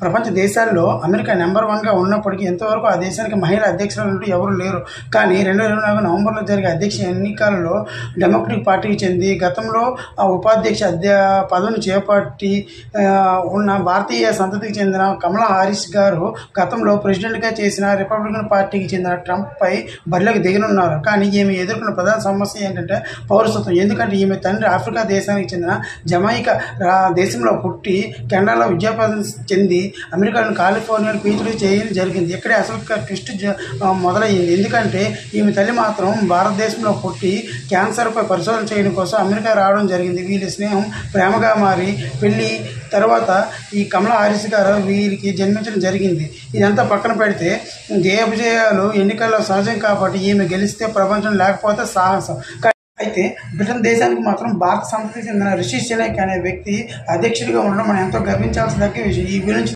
ప్రపంచ దేశాల్లో America number 1గా ఉన్నప్పటికీ ఇంతవరకు ఆ దేశానికి మహిళా అధ్యక్షురాలు ఎవరు లేరు. కానీ 2024 నవంబర్లో జరిగే అధ్యక్ష ఎన్నికలలో డెమోక్రటిక్ పార్టీకి చెంది గతంలో ఆ ఉపాధ్యక్ష పదవిని చేపట్టి ఉన్న భారతీయ సంతతికి చెందిన కమలా హారిస్ గారు గతంలో ప్రెసిడెంట్గా చేసిన రిపబ్లికన్ పార్టీకి చెందిన ట్రంప్పై బరిలోకి దిగనున్నారు. కానీ ఈమె ఎదుర్కొన్న ప్రధాన సమస్య ఏంటంటే పౌరసత్వం. ఎందుకంటే ఈమె తండ్రి ఆఫ్రికా దేశానికి చెందిన జమైకా దేశంలో పుట్టి కెనడాలో విద్యాభ్యాసం చెంది అమెరికాలోని కాలిఫోర్నియాలో పీహెచ్డీ చేయడం జరిగింది. ఇక్కడే అసలు ట్విస్ట్ మొదలయ్యింది. ఎందుకంటే ఈమె తల్లి మాత్రం భారతదేశంలో పుట్టి క్యాన్సర్పై పరిశోధన చేయడం కోసం అమెరికా రావడం జరిగింది. వీరి స్నేహం ప్రేమగా మారి పెళ్లి తర్వాత ఈ కమలా హారిస్ గారు వీరికి జన్మించడం జరిగింది. ఇదంతా పక్కన పెడితే జయాపజయాలు ఎన్నికల్లో సహజం కాబట్టి ఈమె గెలిస్తే ప్రపంచం లేకపోతే సాహసం. అయితే బ్రిటన్ దేశానికి మాత్రం భారత సంతతికి చెందిన రిషి సునాక్ అనే వ్యక్తి అధ్యక్షుడిగా ఉండడం మనం ఎంతో గర్వించాల్సిన విషయం. ఈ గురించి